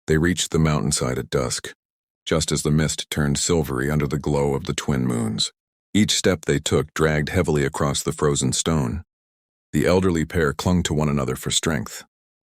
They reached the mountainside at dusk, just as the mist turned silvery under the glow of the twin moons. Each step they took dragged heavily across the frozen stone. The elderly pair clung to one another for strength,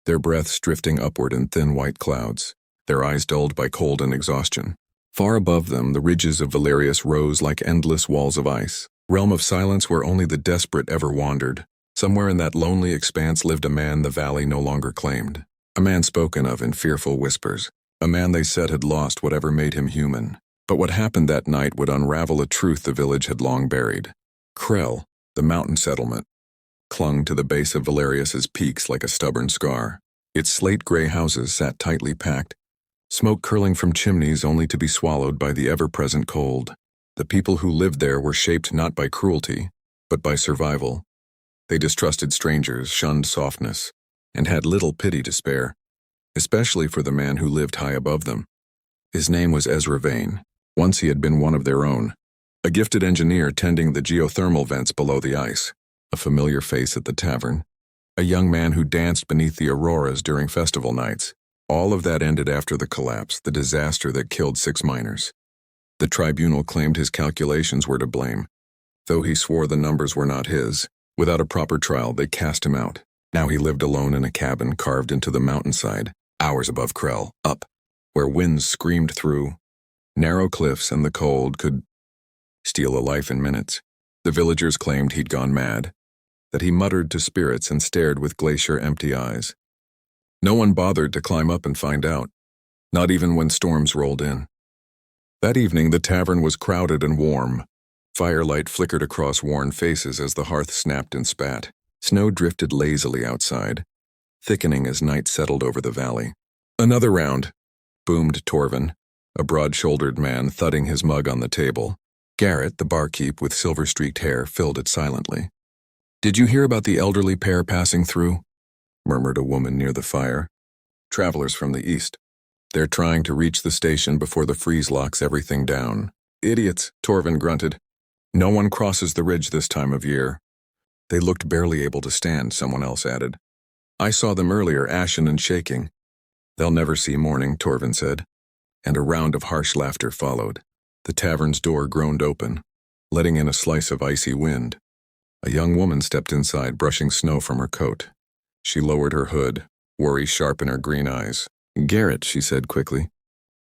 their breaths drifting upward in thin white clouds, their eyes dulled by cold and exhaustion. Far above them, the ridges of Valerius rose like endless walls of ice, realm of silence where only the desperate ever wandered. Somewhere in that lonely expanse lived a man the valley no longer claimed, a man spoken of in fearful whispers, a man they said had lost whatever made him human. But what happened that night would unravel a truth the village had long buried. Krell, the mountain settlement, clung to the base of Valerius's peaks like a stubborn scar. Its slate-gray houses sat tightly packed, smoke curling from chimneys only to be swallowed by the ever-present cold. The people who lived there were shaped not by cruelty, but by survival. They distrusted strangers, shunned softness, and had little pity to spare, especially for the man who lived high above them. His name was Ezra Vane. Once he had been one of their own, a gifted engineer tending the geothermal vents below the ice, a familiar face at the tavern, a young man who danced beneath the auroras during festival nights. All of that ended after the collapse, the disaster that killed 6 miners. The tribunal claimed his calculations were to blame, though he swore the numbers were not his. Without a proper trial, they cast him out. Now he lived alone in a cabin carved into the mountainside, hours above Krell, up, where winds screamed through. Narrow cliffs and the cold could steal a life in minutes. The villagers claimed he'd gone mad, that he muttered to spirits and stared with glacier-empty eyes. No one bothered to climb up and find out, not even when storms rolled in. That evening the tavern was crowded and warm. Firelight flickered across worn faces as the hearth snapped and spat. Snow drifted lazily outside, thickening as night settled over the valley. "Another round," boomed Torvin, a broad-shouldered man thudding his mug on the table. Garrett, the barkeep with silver-streaked hair, filled it silently. "Did you hear about the elderly pair passing through?" murmured a woman near the fire. "Travelers from the east. They're trying to reach the station before the freeze locks everything down." "Idiots," Torvin grunted. "No one crosses the ridge this time of year." "They looked barely able to stand," someone else added. "I saw them earlier, ashen and shaking." "They'll never see morning," Torvin said, and a round of harsh laughter followed. The tavern's door groaned open, letting in a slice of icy wind. A young woman stepped inside, brushing snow from her coat. She lowered her hood, worry sharp in her green eyes. "Garrett," she said quickly.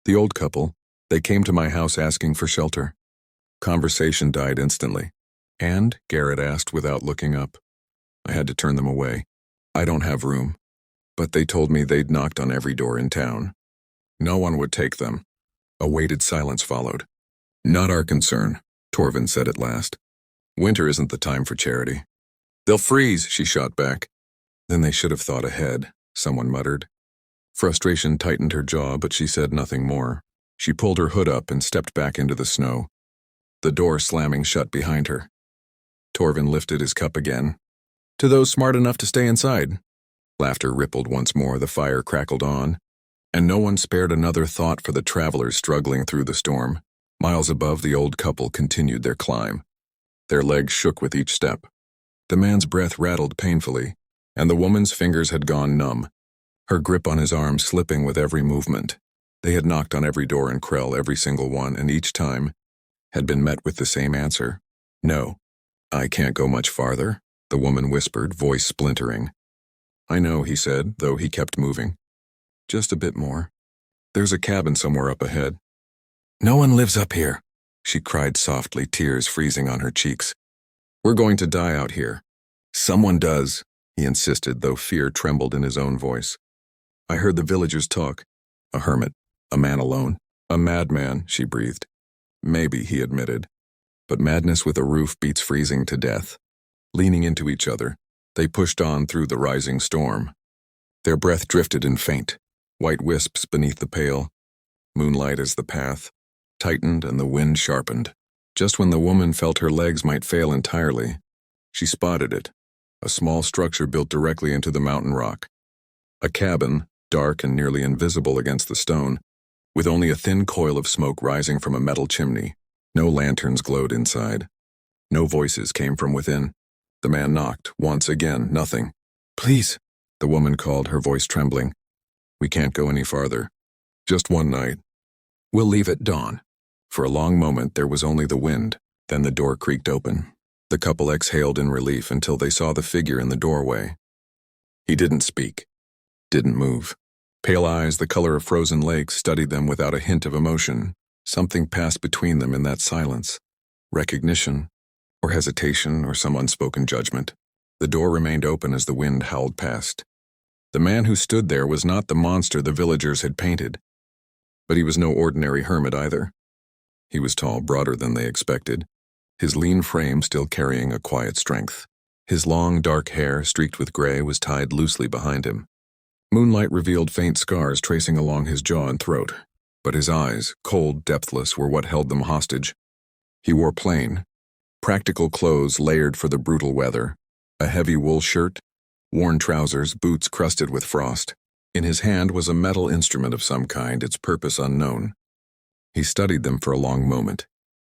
"The old couple. They came to my house asking for shelter." Conversation died instantly. "And?" Garrett asked without looking up. "I had to turn them away. I don't have room. But they told me they'd knocked on every door in town. No one would take them." A weighted silence followed. "Not our concern," Torvin said at last. "Winter isn't the time for charity." "They'll freeze," she shot back. "Then they should have thought ahead," someone muttered. Frustration tightened her jaw, but she said nothing more. She pulled her hood up and stepped back into the snow, the door slamming shut behind her. Torvin lifted his cup again. "To those smart enough to stay inside." Laughter rippled once more, the fire crackled on, and no one spared another thought for the travelers struggling through the storm. Miles above, the old couple continued their climb. Their legs shook with each step. The man's breath rattled painfully, and the woman's fingers had gone numb, her grip on his arm slipping with every movement. They had knocked on every door in Krell, every single one, and each time had been met with the same answer. "No. I can't go much farther," the woman whispered, voice splintering. "I know," he said, though he kept moving. "Just a bit more. There's a cabin somewhere up ahead." "No one lives up here," she cried softly, tears freezing on her cheeks. "We're going to die out here." "Someone does," he insisted, though fear trembled in his own voice. "I heard the villagers talk. A hermit, a man alone, a madman," she breathed. "Maybe," he admitted, "but madness with a roof beats freezing to death." Leaning into each other, they pushed on through the rising storm. Their breath drifted in faint, white wisps beneath the pale. Moonlight as the path tightened and the wind sharpened. Just when the woman felt her legs might fail entirely, she spotted it, a small structure built directly into the mountain rock. A cabin, dark and nearly invisible against the stone, with only a thin coil of smoke rising from a metal chimney. No lanterns glowed inside. No voices came from within. The man knocked, once again, nothing. "Please," the woman called, her voice trembling. "We can't go any farther." Just one night. We'll leave at dawn." For a long moment there was only the wind, then the door creaked open. The couple exhaled in relief until they saw the figure in the doorway. He didn't speak, didn't move. Pale eyes, the color of frozen lakes, studied them without a hint of emotion. Something passed between them in that silence. Recognition, or hesitation, or some unspoken judgment. The door remained open as the wind howled past. The man who stood there was not the monster the villagers had painted, but he was no ordinary hermit either. He was tall, broader than they expected, his lean frame still carrying a quiet strength. His long, dark hair, streaked with gray, was tied loosely behind him. Moonlight revealed faint scars tracing along his jaw and throat, but his eyes, cold, depthless, were what held them hostage. He wore plain, practical clothes layered for the brutal weather, a heavy wool shirt, worn trousers, boots crusted with frost. In his hand was a metal instrument of some kind, its purpose unknown. He studied them for a long moment,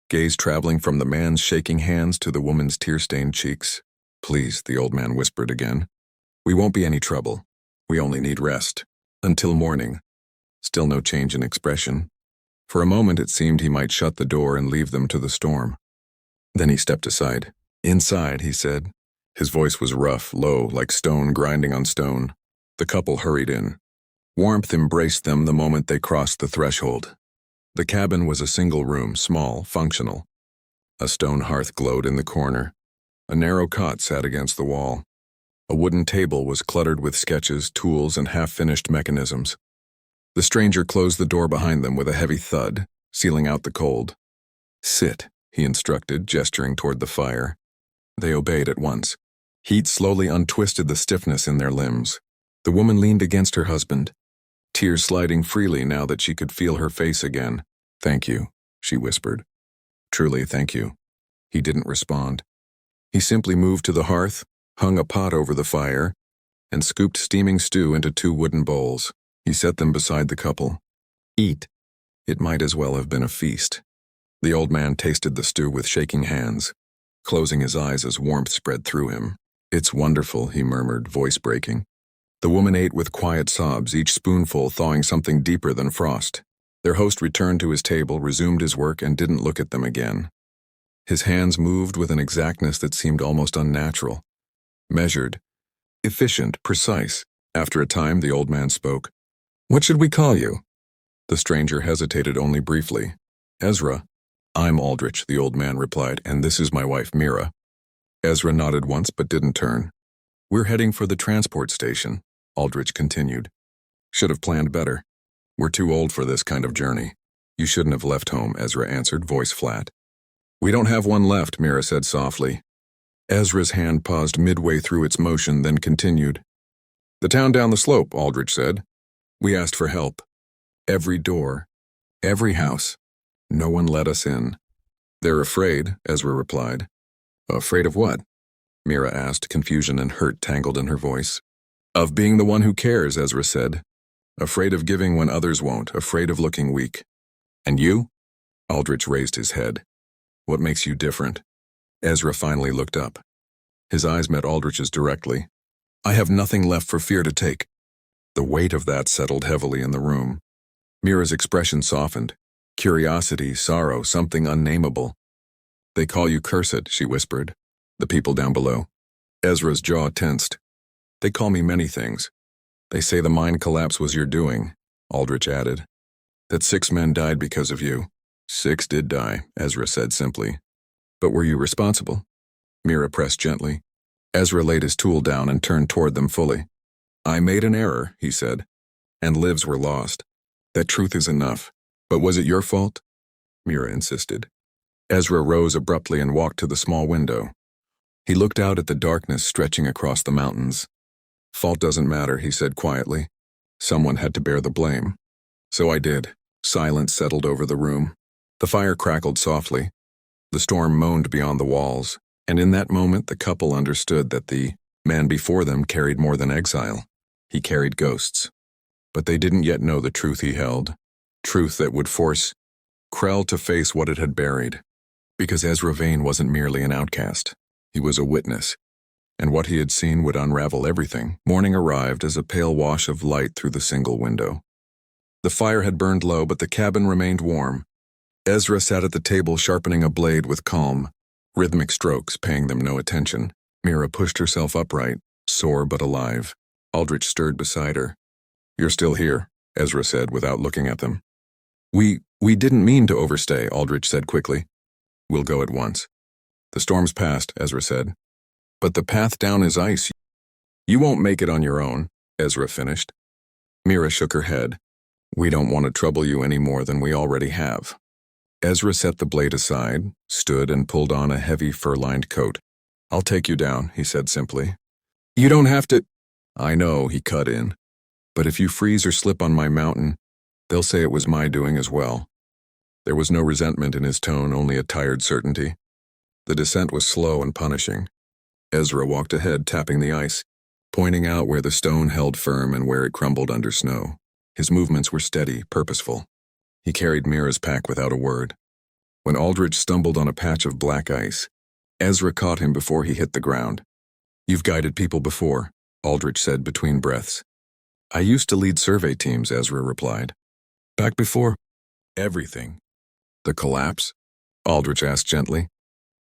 gaze traveling from the man's shaking hands to the woman's tear-stained cheeks. "Please," the old man whispered again. "We won't be any trouble. We only need rest. Until morning." Still no change in expression. For a moment it seemed he might shut the door and leave them to the storm. Then he stepped aside. "Inside," he said. His voice was rough, low, like stone grinding on stone. The couple hurried in. Warmth embraced them the moment they crossed the threshold. The cabin was a single room, small, functional. A stone hearth glowed in the corner. A narrow cot sat against the wall. A wooden table was cluttered with sketches, tools, and half-finished mechanisms. The stranger closed the door behind them with a heavy thud, sealing out the cold. "Sit," he instructed, gesturing toward the fire. They obeyed at once. Heat slowly untwisted the stiffness in their limbs. The woman leaned against her husband, tears sliding freely now that she could feel her face again. "Thank you," she whispered. "Truly, thank you." He didn't respond. He simply moved to the hearth, hung a pot over the fire, and scooped steaming stew into 2 wooden bowls. He set them beside the couple. "Eat." It might as well have been a feast. The old man tasted the stew with shaking hands, closing his eyes as warmth spread through him. "It's wonderful," he murmured, voice breaking. The woman ate with quiet sobs, each spoonful thawing something deeper than frost. Their host returned to his table, resumed his work, and didn't look at them again. His hands moved with an exactness that seemed almost unnatural. Measured, efficient, precise. After a time, the old man spoke. "What should we call you?" The stranger hesitated only briefly. "Ezra." "I'm Aldrich," the old man replied, "and this is my wife, Mira." Ezra nodded once but didn't turn. "We're heading for the transport station," Aldrich continued. "Should have planned better. We're too old for this kind of journey." "You shouldn't have left home," Ezra answered, voice flat. "We don't have one left," Mira said softly. Ezra's hand paused midway through its motion, then continued. "The town down the slope," Aldrich said. "We asked for help. Every door, every house. No one let us in." "They're afraid," Ezra replied. "Afraid of what?" Mira asked, confusion and hurt tangled in her voice. "Of being the one who cares," Ezra said. "Afraid of giving when others won't, afraid of looking weak." "And you?" Aldrich raised his head. "What makes you different?" Ezra finally looked up. His eyes met Aldrich's directly. "I have nothing left for fear to take." The weight of that settled heavily in the room. Mira's expression softened. Curiosity, sorrow, something unnameable. "They call you cursed," she whispered. "The people down below." Ezra's jaw tensed. "They call me many things. They say the mine collapse was your doing," Aldrich added. "That 6 men died because of you." "6 did die," Ezra said simply. "But were you responsible?" Mira pressed gently. Ezra laid his tool down and turned toward them fully. "I made an error," he said, "and lives were lost. That truth is enough. But was it your fault?" Mira insisted. Ezra rose abruptly and walked to the small window. He looked out at the darkness stretching across the mountains. "Fault doesn't matter," he said quietly. "Someone had to bear the blame." "So I did." Silence settled over the room. The fire crackled softly. The storm moaned beyond the walls, and in that moment the couple understood that the man before them carried more than exile. He carried ghosts. But they didn't yet know the truth he held. Truth that would force Krell to face what it had buried. Because Ezra Vane wasn't merely an outcast. He was a witness. And what he had seen would unravel everything. Morning arrived as a pale wash of light through the single window. The fire had burned low, but the cabin remained warm. Ezra sat at the table sharpening a blade with calm, rhythmic strokes paying them no attention. Mira pushed herself upright, sore but alive. Aldrich stirred beside her. "You're still here," Ezra said without looking at them. We didn't mean to overstay," Aldrich said quickly. "We'll go at once." "The storm's past," Ezra said. "But the path down is ice. You won't make it on your own," Ezra finished. Mira shook her head. "We don't want to trouble you any more than we already have." Ezra set the blade aside, stood and pulled on a heavy fur-lined coat. "I'll take you down," he said simply. "You don't have to—" "I know," he cut in. "But if you freeze or slip on my mountain, they'll say it was my doing as well." There was no resentment in his tone, only a tired certainty. The descent was slow and punishing. Ezra walked ahead, tapping the ice, pointing out where the stone held firm and where it crumbled under snow. His movements were steady, purposeful. He carried Mira's pack without a word. When Aldrich stumbled on a patch of black ice, Ezra caught him before he hit the ground. "You've guided people before," Aldrich said between breaths. "I used to lead survey teams," Ezra replied. "Back before everything." "The collapse?" Aldrich asked gently.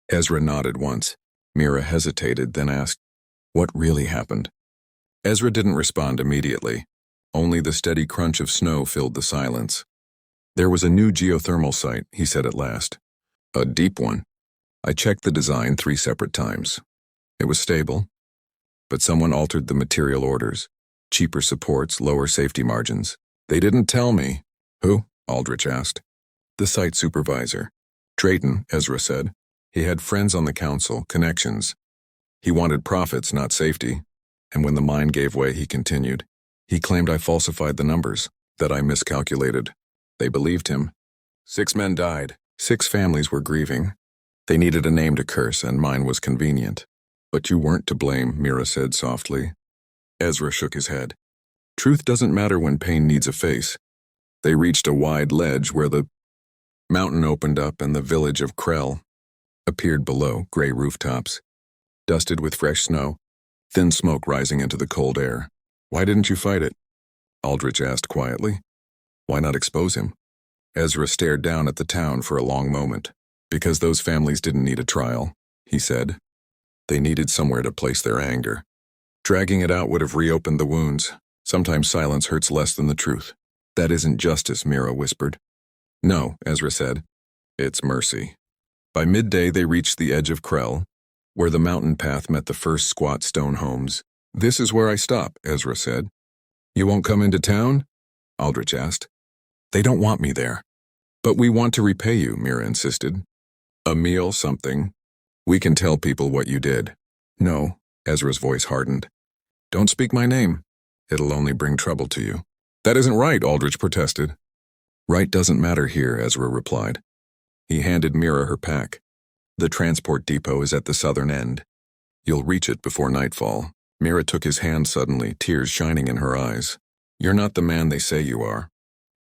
Ezra nodded once. Mira hesitated, then asked, "What really happened?" Ezra didn't respond immediately. Only the steady crunch of snow filled the silence. "There was a new geothermal site," he said at last. "A deep one. I checked the design 3 separate times. It was stable, but someone altered the material orders. Cheaper supports, lower safety margins. They didn't tell me." "Who?" Aldrich asked. "The site supervisor. Drayton," Ezra said. "He had friends on the council, connections. He wanted profits, not safety. And when the mine gave way, he continued. He claimed I falsified the numbers, that I miscalculated. They believed him. 6 men died. 6 families were grieving. They needed a name to curse, and mine was convenient." "But you weren't to blame," Mira said softly. Ezra shook his head. "Truth doesn't matter when pain needs a face." They reached a wide ledge where the mountain opened up and the village of Krell appeared below, gray rooftops, dusted with fresh snow, thin smoke rising into the cold air. "Why didn't you fight it?" Aldrich asked quietly. "Why not expose him?" Ezra stared down at the town for a long moment. "Because those families didn't need a trial," he said. "They needed somewhere to place their anger. Dragging it out would have reopened the wounds. Sometimes silence hurts less than the truth." "That isn't justice," Mira whispered. "No," Ezra said. "It's mercy." By midday they reached the edge of Krell, where the mountain path met the first squat stone homes. "This is where I stop," Ezra said. "You won't come into town?" Aldrich asked. "They don't want me there." "But we want to repay you," Mira insisted. "A meal, something. We can tell people what you did." "No," Ezra's voice hardened. "Don't speak my name. It'll only bring trouble to you." "That isn't right," Aldrich protested. "Right doesn't matter here," Ezra replied. He handed Mira her pack. "The transport depot is at the southern end. You'll reach it before nightfall." Mira took his hand suddenly, tears shining in her eyes. "You're not the man they say you are."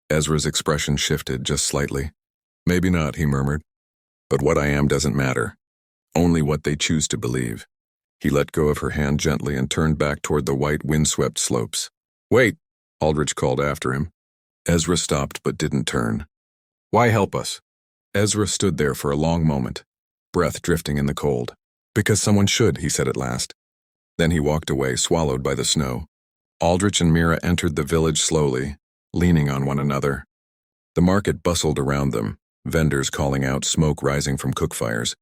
Ezra's expression shifted just slightly. "Maybe not," he murmured. "But what I am doesn't matter. Only what they choose to believe." He let go of her hand gently and turned back toward the white windswept slopes. "Wait!" Aldrich called after him. Ezra stopped but didn't turn. "Why help us?" Ezra stood there for a long moment, breath drifting in the cold. "Because someone should," he said at last. Then he walked away, swallowed by the snow. Aldrich and Mira entered the village slowly, leaning on one another. The market bustled around them, vendors calling out, smoke rising from cook fires.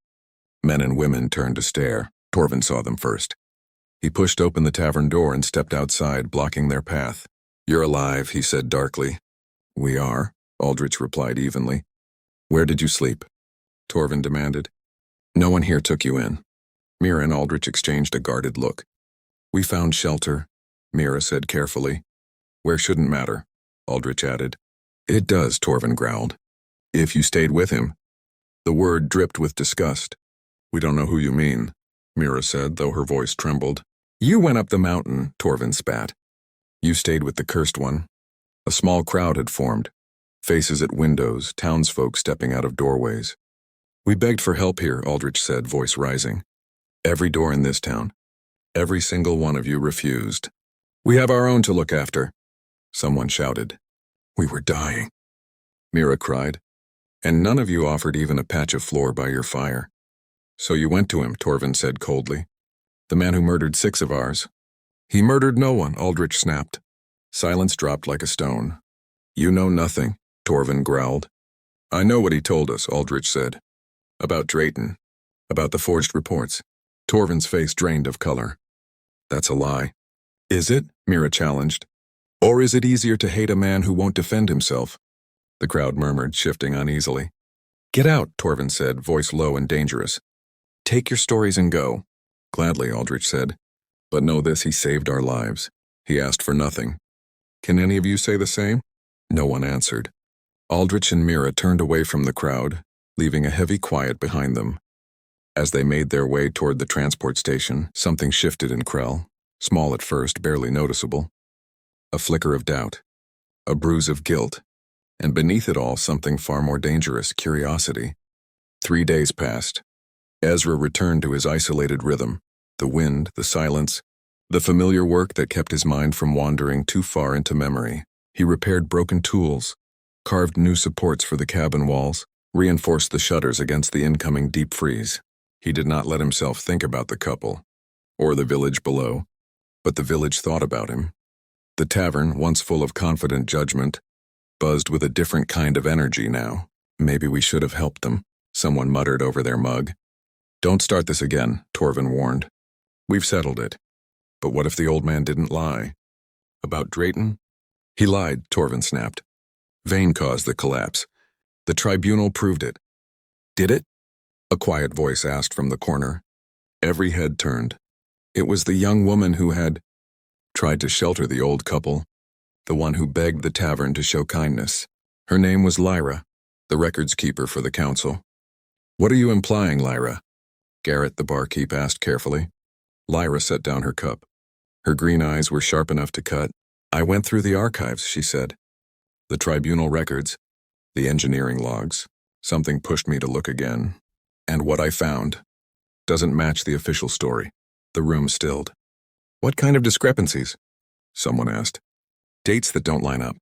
Men and women turned to stare. Torvin saw them first. He pushed open the tavern door and stepped outside, blocking their path. "You're alive," he said darkly. "We are," Aldrich replied evenly. "Where did you sleep?" Torvin demanded. "No one here took you in." Mira and Aldrich exchanged a guarded look. "We found shelter," Mira said carefully. "Where shouldn't matter," Aldrich added. "It does," Torvin growled. "If you stayed with him." The word dripped with disgust. "We don't know who you mean," Mira said, though her voice trembled. "You went up the mountain," Torvin spat. "You stayed with the cursed one." A small crowd had formed, faces at windows, townsfolk stepping out of doorways. "We begged for help here," Aldrich said, voice rising. "Every door in this town. Every single one of you refused." "We have our own to look after," someone shouted. We were dying, Mira cried. And none of you offered even a patch of floor by your fire. So you went to him, Torvin said coldly. The man who murdered 6 of ours. He murdered no one, Aldrich snapped. Silence dropped like a stone. You know nothing, Torvin growled. I know what he told us, Aldrich said. About Drayton. About the forged reports. Torvin's face drained of color. That's a lie. Is it? Mira challenged. Or is it easier to hate a man who won't defend himself? The crowd murmured, shifting uneasily. Get out, Torvin said, voice low and dangerous. Take your stories and go. Gladly, Aldrich said. But know this, he saved our lives. He asked for nothing. Can any of you say the same? No one answered. Aldrich and Mira turned away from the crowd, leaving a heavy quiet behind them. As they made their way toward the transport station, something shifted in Krell, small at first, barely noticeable. A flicker of doubt, a bruise of guilt, and beneath it all something far more dangerous, curiosity. 3 days passed. Ezra returned to his isolated rhythm, the wind, the silence, the familiar work that kept his mind from wandering too far into memory. He repaired broken tools, carved new supports for the cabin walls, reinforced the shutters against the incoming deep freeze. He did not let himself think about the couple, or the village below, but the village thought about him. The tavern, once full of confident judgment, buzzed with a different kind of energy now. Maybe we should have helped them, someone muttered over their mug. Don't start this again, Torvin warned. We've settled it. But what if the old man didn't lie? About Drayton? He lied, Torvin snapped. Vane caused the collapse. The tribunal proved it. Did it? A quiet voice asked from the corner. Every head turned. It was the young woman who had tried to shelter the old couple, the one who begged the tavern to show kindness. Her name was Lyra, the records keeper for the council. What are you implying, Lyra? Garrett, the barkeep, asked carefully. Lyra set down her cup. Her green eyes were sharp enough to cut. I went through the archives, she said. The tribunal records, the engineering logs. Something pushed me to look again. And what I found doesn't match the official story. The room stilled. What kind of discrepancies? Someone asked. Dates that don't line up.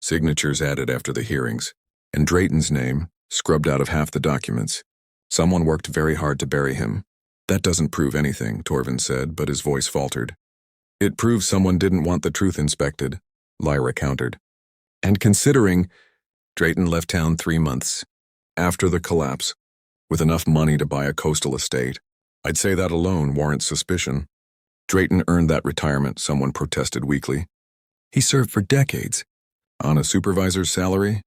Signatures added after the hearings. And Drayton's name, scrubbed out of half the documents. Someone worked very hard to bury him. That doesn't prove anything, Torvin said, but his voice faltered. It proves someone didn't want the truth inspected, Lyra countered. And considering Drayton left town 3 months after the collapse, with enough money to buy a coastal estate, I'd say that alone warrants suspicion. Drayton earned that retirement, someone protested weakly. He served for decades. On a supervisor's salary?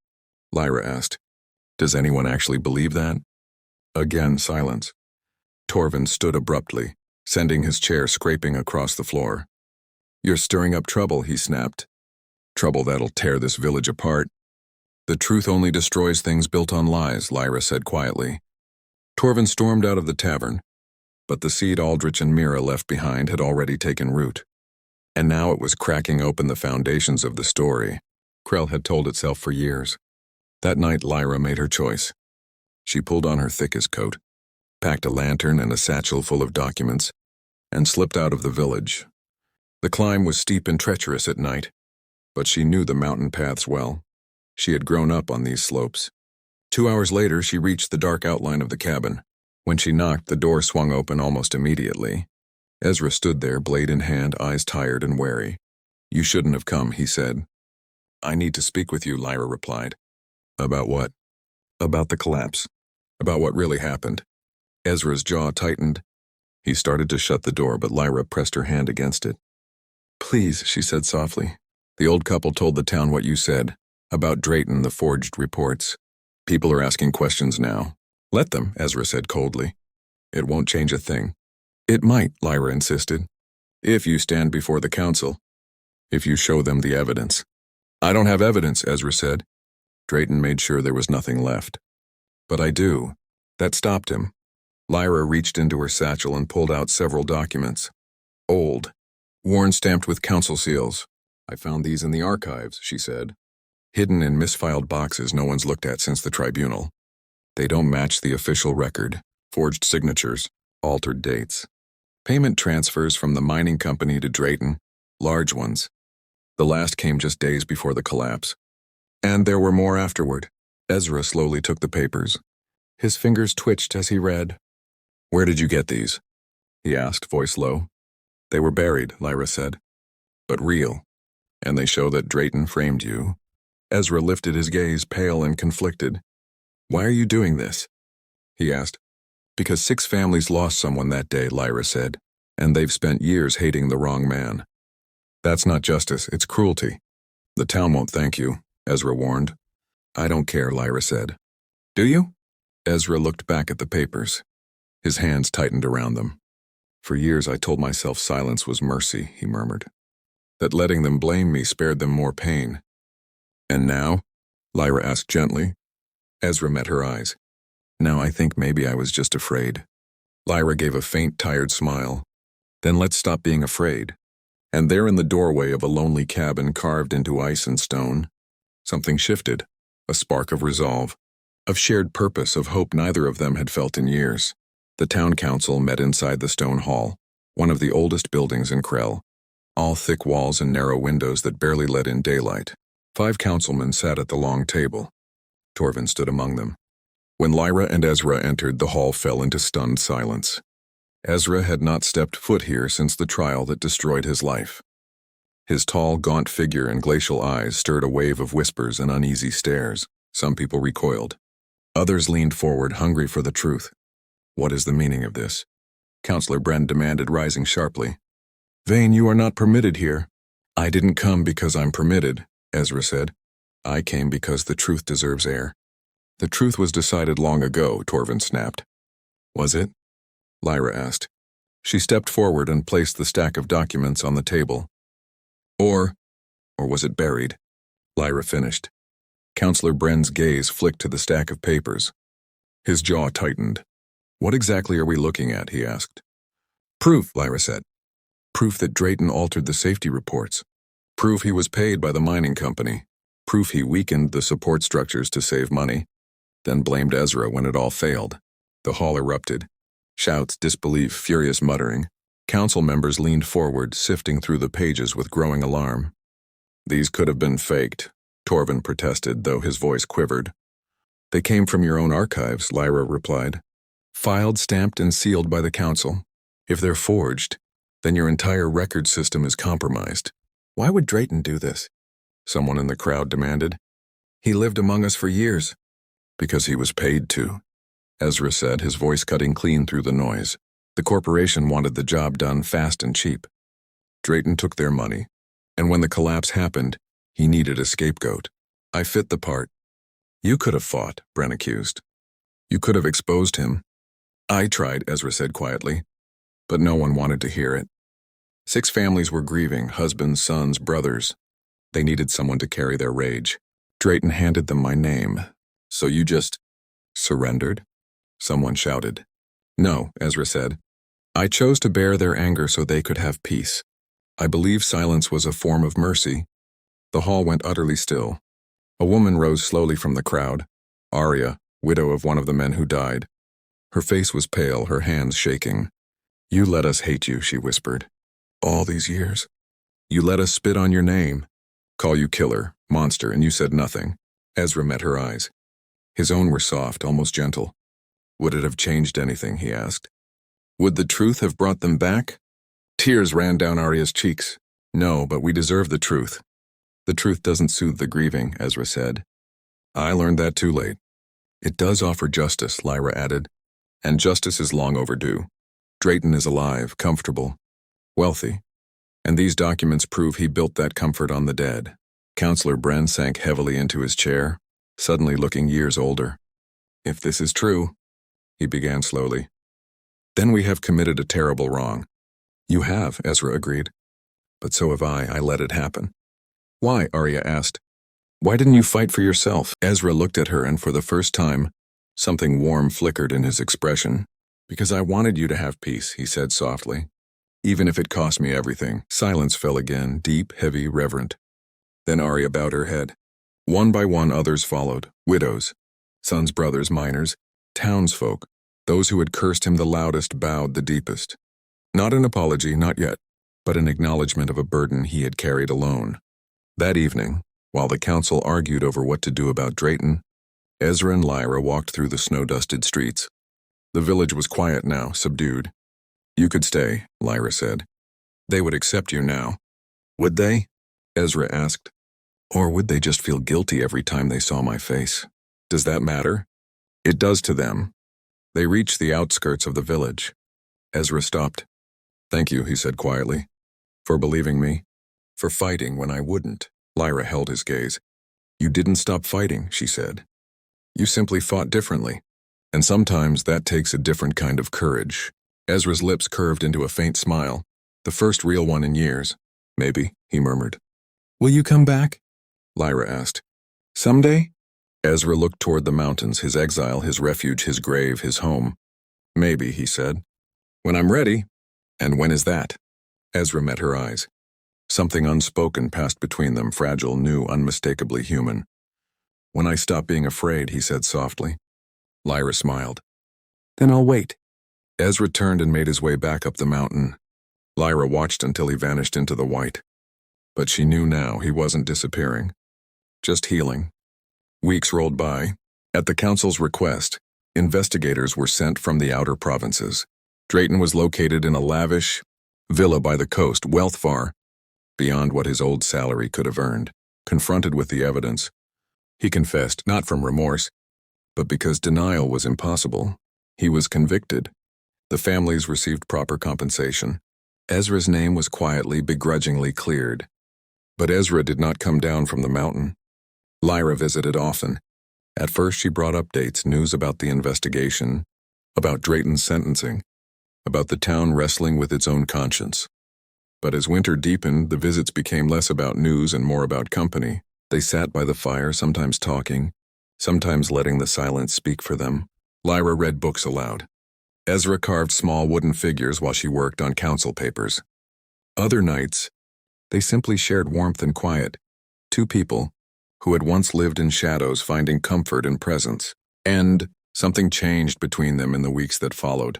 Lyra asked. Does anyone actually believe that? Again, silence. Torvin stood abruptly, sending his chair scraping across the floor. You're stirring up trouble, he snapped. Trouble that'll tear this village apart. The truth only destroys things built on lies, Lyra said quietly. Torvin stormed out of the tavern, but the seed Aldrich and Mira left behind had already taken root. And now it was cracking open the foundations of the story Krell had told itself for years. That night Lyra made her choice. She pulled on her thickest coat, packed a lantern and a satchel full of documents, and slipped out of the village. The climb was steep and treacherous at night, but she knew the mountain paths well. She had grown up on these slopes. 2 hours later, she reached the dark outline of the cabin. When she knocked, the door swung open almost immediately. Ezra stood there, blade in hand, eyes tired and wary. You shouldn't have come, he said. I need to speak with you, Lyra replied. About what? About the collapse. About what really happened. Ezra's jaw tightened. He started to shut the door, but Lyra pressed her hand against it. Please, she said softly. The old couple told the town what you said, about Drayton, the forged reports. People are asking questions now. Let them, Ezra said coldly. It won't change a thing. It might, Lyra insisted. If you stand before the council. If you show them the evidence. I don't have evidence, Ezra said. Drayton made sure there was nothing left. But I do. That stopped him. Lyra reached into her satchel and pulled out several documents. Old. Worn stamped with council seals. I found these in the archives, she said. Hidden in misfiled boxes no one's looked at since the tribunal. They don't match the official record. Forged signatures. Altered dates. Payment transfers from the mining company to Drayton. Large ones. The last came just days before the collapse. And there were more afterward. Ezra slowly took the papers. His fingers twitched as he read. Where did you get these? He asked, voice low. They were buried, Lyra said. But real. And they show that Drayton framed you. Ezra lifted his gaze, pale and conflicted. Why are you doing this? He asked. Because 6 families lost someone that day, Lyra said, and they've spent years hating the wrong man. That's not justice, it's cruelty. The town won't thank you, Ezra warned. I don't care, Lyra said. Do you? Ezra looked back at the papers. His hands tightened around them. For years I told myself silence was mercy, he murmured. That letting them blame me spared them more pain. And now? Lyra asked gently. Ezra met her eyes. Now I think maybe I was just afraid. Lyra gave a faint, tired smile. Then let's stop being afraid. And there in the doorway of a lonely cabin carved into ice and stone, something shifted, a spark of resolve, of shared purpose, of hope neither of them had felt in years. The town council met inside the stone hall, one of the oldest buildings in Krell, all thick walls and narrow windows that barely let in daylight. 5 councilmen sat at the long table. Torvin stood among them. When Lyra and Ezra entered, the hall fell into stunned silence. Ezra had not stepped foot here since the trial that destroyed his life. His tall, gaunt figure and glacial eyes stirred a wave of whispers and uneasy stares. Some people recoiled. Others leaned forward, hungry for the truth. What is the meaning of this? Counselor Bren demanded, rising sharply. Vane, you are not permitted here. I didn't come because I'm permitted, Ezra said. I came because the truth deserves air. The truth was decided long ago, Torvin snapped. Was it? Lyra asked. She stepped forward and placed the stack of documents on the table. Or was it buried? Lyra finished. Counselor Bren's gaze flicked to the stack of papers. His jaw tightened. What exactly are we looking at, he asked. Proof, Lyra said. Proof that Drayton altered the safety reports. Proof he was paid by the mining company. Proof he weakened the support structures to save money. Then blamed Ezra when it all failed. The hall erupted. Shouts, disbelief, furious muttering. Council members leaned forward, sifting through the pages with growing alarm. These could have been faked, Torvin protested, though his voice quivered. They came from your own archives, Lyra replied. Filed, stamped, and sealed by the council. If they're forged, then your entire record system is compromised. Why would Drayton do this? Someone in the crowd demanded. He lived among us for years. Because he was paid to, Ezra said, his voice cutting clean through the noise. The corporation wanted the job done fast and cheap. Drayton took their money, and when the collapse happened, he needed a scapegoat. I fit the part. You could have fought, Bren accused. You could have exposed him. I tried, Ezra said quietly, but no one wanted to hear it. 6 families were grieving, husbands, sons, brothers. They needed someone to carry their rage. Drayton handed them my name. So you just surrendered? Someone shouted. No, Ezra said. I chose to bear their anger so they could have peace. I believe silence was a form of mercy. The hall went utterly still. A woman rose slowly from the crowd. Arya, widow of one of the men who died. Her face was pale, her hands shaking. You let us hate you, she whispered. All these years. You let us spit on your name. Call you killer, monster, and you said nothing. Ezra met her eyes. His own were soft, almost gentle. Would it have changed anything, he asked. Would the truth have brought them back? Tears ran down Arya's cheeks. No, but we deserve the truth. The truth doesn't soothe the grieving, Ezra said. I learned that too late. It does offer justice, Lyra added. And justice is long overdue. Drayton is alive, comfortable, wealthy. And these documents prove he built that comfort on the dead. Counselor Bren sank heavily into his chair, suddenly looking years older. If this is true, he began slowly, then we have committed a terrible wrong. You have, Ezra agreed. But so have I. I let it happen. Why? Arya asked. Why didn't you fight for yourself? Ezra looked at her, and for the first time, something warm flickered in his expression. Because I wanted you to have peace, he said softly. Even if it cost me everything. Silence fell again, deep, heavy, reverent. Then Arya bowed her head. One by one others followed, widows, sons, brothers, miners, townsfolk. Those who had cursed him the loudest bowed the deepest. Not an apology, not yet, but an acknowledgement of a burden he had carried alone. That evening, While the council argued over what to do about Drayton, Ezra and Lyra walked through the snow-dusted streets. The village was quiet now, subdued. "You could stay," Lyra said. "They would accept you now." "Would they?" Ezra asked. "Or would they just feel guilty every time they saw my face? Does that matter?" "It does to them." They reached the outskirts of the village. Ezra stopped. "Thank you," he said quietly. "For believing me. For fighting when I wouldn't." Lyra held his gaze. "You didn't stop fighting," she said. "You simply fought differently. And sometimes that takes a different kind of courage." Ezra's lips curved into a faint smile, the first real one in years. "Maybe," he murmured. "Will you come back?" Lyra asked. "Someday?" Ezra looked toward the mountains, his exile, his refuge, his grave, his home. "Maybe," he said. "When I'm ready." "And when is that?" Ezra met her eyes. Something unspoken passed between them, fragile, new, unmistakably human. "When I stop being afraid," he said softly. Lyra smiled. "Then I'll wait." Ezra turned and made his way back up the mountain. Lyra watched until he vanished into the white. But she knew now he wasn't disappearing. Just healing. Weeks rolled by. At the council's request, investigators were sent from the outer provinces. Drayton was located in a lavish villa by the coast, wealth far beyond what his old salary could have earned. Confronted with the evidence, he confessed, not from remorse, but because denial was impossible. He was convicted. The families received proper compensation. Ezra's name was quietly, begrudgingly cleared. But Ezra did not come down from the mountain. Lyra visited often. At first she brought updates, news about the investigation, about Drayton's sentencing, about the town wrestling with its own conscience. But as winter deepened, the visits became less about news and more about company. They sat by the fire, sometimes talking, sometimes letting the silence speak for them. Lyra read books aloud. Ezra carved small wooden figures while she worked on council papers. Other nights, they simply shared warmth and quiet. Two people who had once lived in shadows finding comfort in presence. And something changed between them in the weeks that followed.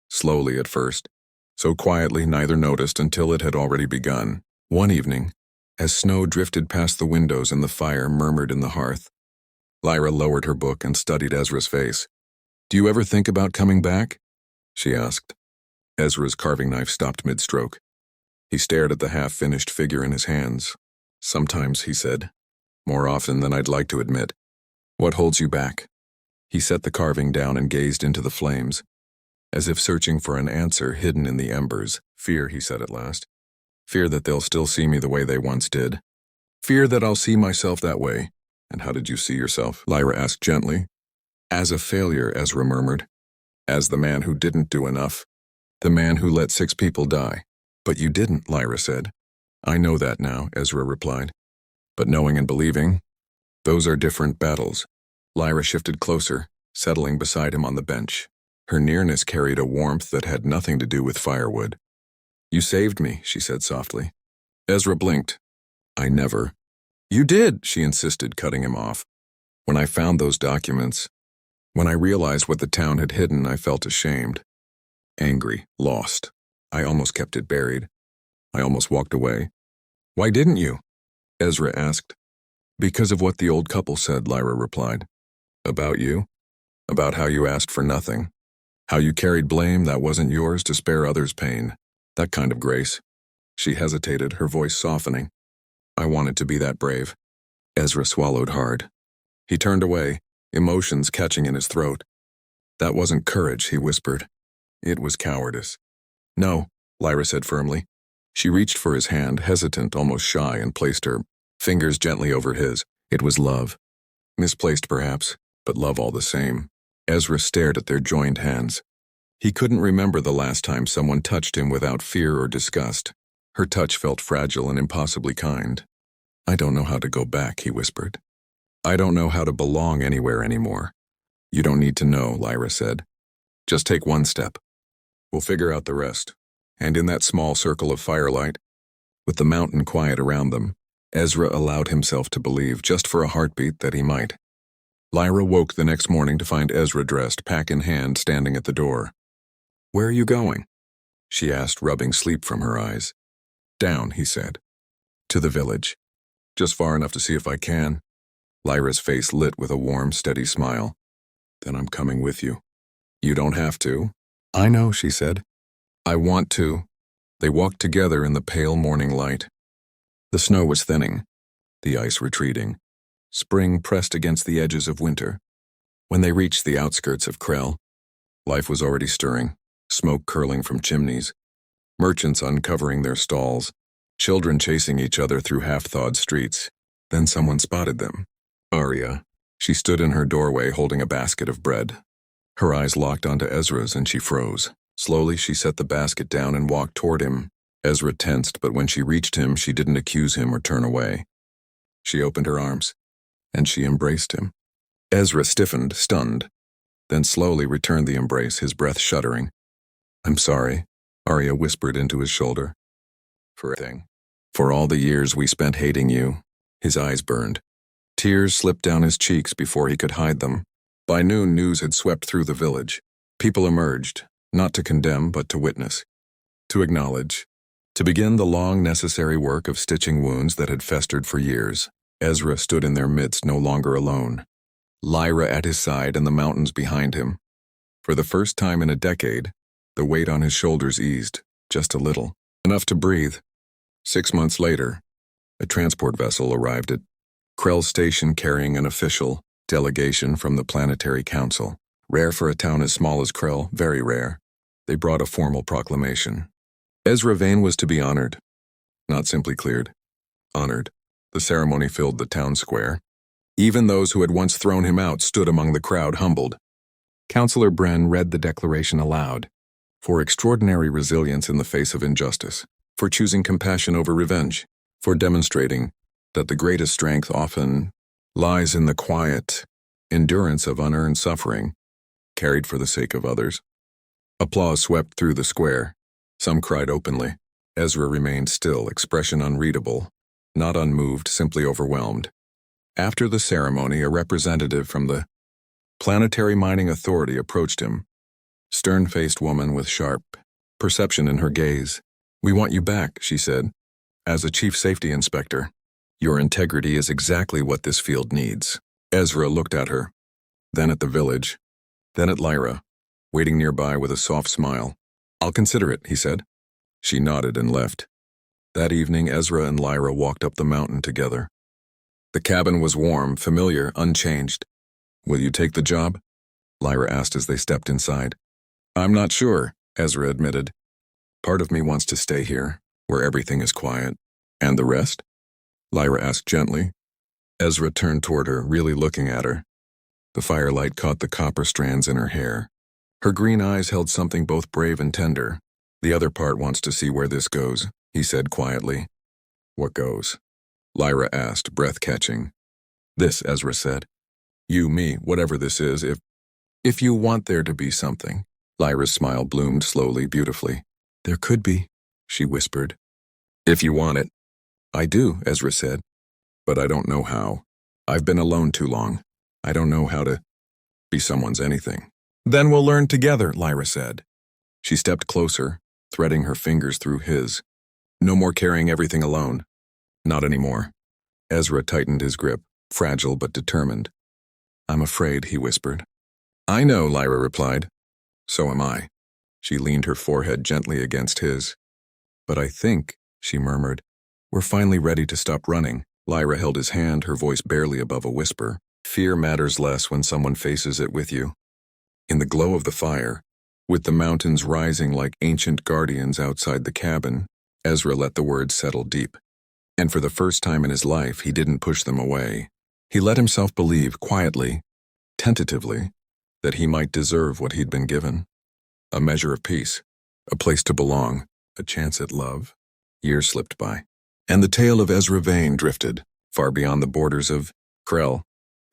Slowly at first, so quietly neither noticed until it had already begun. One evening, as snow drifted past the windows and the fire murmured in the hearth, Lyra lowered her book and studied Ezra's face. "Do you ever think about coming back?" she asked. Ezra's carving knife stopped mid-stroke. He stared at the half-finished figure in his hands. "Sometimes," he said. "More often than I'd like to admit." "What holds you back?" He set the carving down and gazed into the flames, as if searching for an answer hidden in the embers. "Fear," he said at last. "Fear that they'll still see me the way they once did. Fear that I'll see myself that way." "And how did you see yourself?" Lyra asked gently. "As a failure," Ezra murmured. "As the man who didn't do enough. The man who let 6 people die." "But you didn't," Lyra said. "I know that now," Ezra replied. "But knowing and believing, those are different battles." Lyra shifted closer, settling beside him on the bench. Her nearness carried a warmth that had nothing to do with firewood. "You saved me," she said softly. Ezra blinked. "I never." "You did," she insisted, cutting him off. "When I found those documents, when I realized what the town had hidden, I felt ashamed. Angry, lost. I almost kept it buried. I almost walked away." "Why didn't you?" Ezra asked. "Because of what the old couple said," Lyra replied. "About you? About how you asked for nothing. How you carried blame that wasn't yours to spare others pain. That kind of grace." She hesitated, her voice softening. "I wanted to be that brave." Ezra swallowed hard. He turned away, emotions catching in his throat. "That wasn't courage," he whispered. "It was cowardice." "No," Lyra said firmly. She reached for his hand, hesitant, almost shy, and placed her fingers gently over his. "It was love. Misplaced perhaps, but love all the same." Ezra stared at their joined hands. He couldn't remember the last time someone touched him without fear or disgust. Her touch felt fragile and impossibly kind. "I don't know how to go back," he whispered. "I don't know how to belong anywhere anymore." "You don't need to know," Lyra said. "Just take one step. We'll figure out the rest." And in that small circle of firelight, with the mountain quiet around them, Ezra allowed himself to believe, just for a heartbeat, that he might. Lyra woke the next morning to find Ezra dressed, pack in hand, standing at the door. "Where are you going?" she asked, rubbing sleep from her eyes. "Down," he said. "To the village." Just far enough to see if I can. Lyra's face lit with a warm, steady smile. Then I'm coming with you. You don't have to. I know, she said. I want to. They walked together in the pale morning light. The snow was thinning, the ice retreating. Spring pressed against the edges of winter. When they reached the outskirts of Krell, life was already stirring, smoke curling from chimneys, merchants uncovering their stalls, children chasing each other through half-thawed streets. Then someone spotted them. Arya. She stood in her doorway holding a basket of bread. Her eyes locked onto Ezra's and she froze. Slowly, she set the basket down and walked toward him. Ezra tensed, but when she reached him, she didn't accuse him or turn away. She opened her arms, and she embraced him. Ezra stiffened, stunned, then slowly returned the embrace, his breath shuddering. I'm sorry, Arya whispered into his shoulder. For everything. For all the years we spent hating you. His eyes burned. Tears slipped down his cheeks before he could hide them. By noon, news had swept through the village. People emerged, not to condemn but to witness, to acknowledge, to begin the long necessary work of stitching wounds that had festered for years. Ezra stood in their midst, no longer alone. Lyra at his side and the mountains behind him. For the first time in a decade, the weight on his shoulders eased, just a little, enough to breathe. 6 months later, a transport vessel arrived at Krell Station carrying an official delegation from the Planetary Council. Rare for a town as small as Krell, very rare. They brought a formal proclamation. Ezra Vane was to be honored, not simply cleared. Honored. The ceremony filled the town square. Even those who had once thrown him out stood among the crowd, humbled. Councillor Bren read the declaration aloud. For extraordinary resilience in the face of injustice, for choosing compassion over revenge, for demonstrating that the greatest strength often lies in the quiet endurance of unearned suffering, carried for the sake of others. Applause swept through the square. Some cried openly. Ezra remained still, expression unreadable, not unmoved, simply overwhelmed. After the ceremony, a representative from the Planetary Mining Authority approached him. Stern-faced woman with sharp perception in her gaze. We want you back, she said, as a chief safety inspector. Your integrity is exactly what this field needs. Ezra looked at her, then at the village, then at Lyra, waiting nearby with a soft smile. I'll consider it, he said. She nodded and left. That evening, Ezra and Lyra walked up the mountain together. The cabin was warm, familiar, unchanged. Will you take the job? Lyra asked as they stepped inside. I'm not sure, Ezra admitted. Part of me wants to stay here, where everything is quiet. And the rest? Lyra asked gently. Ezra turned toward her, really looking at her. The firelight caught the copper strands in her hair. Her green eyes held something both brave and tender. The other part wants to see where this goes, he said quietly. What goes? Lyra asked, breath catching. This, Ezra said. You, me, whatever this is, if you want there to be something. Lyra's smile bloomed slowly, beautifully. There could be, she whispered. If you want it. I do, Ezra said. But I don't know how. I've been alone too long. I don't know how to be someone's anything. Then we'll learn together, Lyra said. She stepped closer, threading her fingers through his. No more carrying everything alone. Not anymore. Ezra tightened his grip, fragile but determined. I'm afraid, he whispered. I know, Lyra replied. So am I. She leaned her forehead gently against his. But I think, she murmured, we're finally ready to stop running. Lyra held his hand, her voice barely above a whisper. Fear matters less when someone faces it with you. In the glow of the fire, with the mountains rising like ancient guardians outside the cabin, Ezra let the words settle deep. And for the first time in his life, he didn't push them away. He let himself believe, quietly, tentatively, that he might deserve what he'd been given. A measure of peace, a place to belong, a chance at love. Years slipped by. And the tale of Ezra Vane drifted, far beyond the borders of Krell.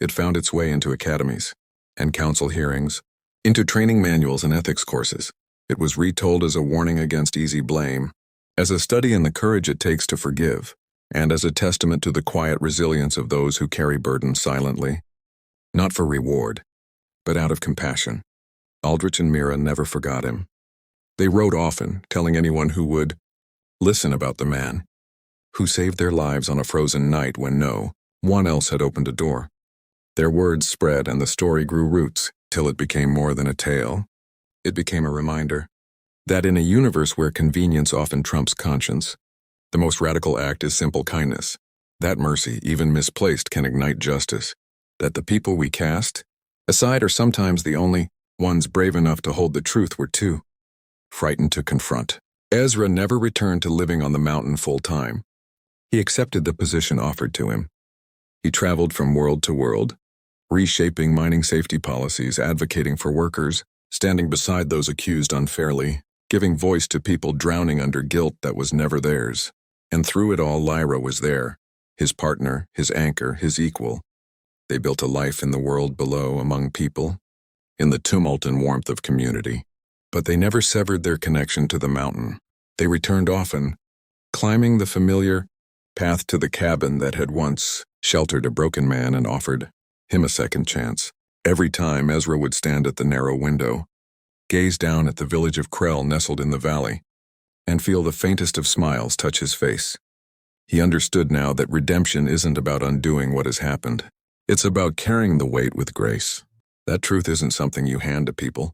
It found its way into academies and council hearings, into training manuals and ethics courses. It was retold as a warning against easy blame, as a study in the courage it takes to forgive, and as a testament to the quiet resilience of those who carry burdens silently. Not for reward, but out of compassion. Aldrich and Mira never forgot him. They wrote often, telling anyone who would listen about the man. who saved their lives on a frozen night when no one else had opened a door. Their words spread and the story grew roots till it became more than a tale. It became a reminder that in a universe where convenience often trumps conscience, the most radical act is simple kindness, that mercy, even misplaced, can ignite justice, that the people we cast aside are sometimes the only ones brave enough to hold the truth we're too frightened to confront. Ezra never returned to living on the mountain full-time. He accepted the position offered to him. He traveled from world to world, reshaping mining safety policies, advocating for workers, standing beside those accused unfairly, giving voice to people drowning under guilt that was never theirs. And through it all, Lyra was there, his partner, his anchor, his equal. They built a life in the world below, among people, in the tumult and warmth of community. But they never severed their connection to the mountain. They returned often, climbing the familiar path to the cabin that had once sheltered a broken man and offered him a second chance. Every time Ezra would stand at the narrow window, gaze down at the village of Krell nestled in the valley, and feel the faintest of smiles touch his face. He understood now that redemption isn't about undoing what has happened. It's about carrying the weight with grace. That truth isn't something you hand to people.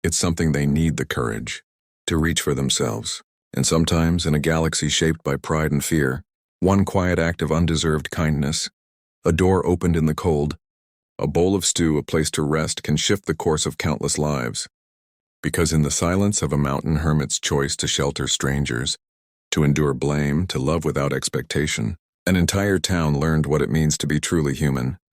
It's something they need the courage to reach for themselves. And sometimes, in a galaxy shaped by pride and fear, one quiet act of undeserved kindness, a door opened in the cold, a bowl of stew, a place to rest, can shift the course of countless lives. Because in the silence of a mountain hermit's choice to shelter strangers, to endure blame, to love without expectation, an entire town learned what it means to be truly human.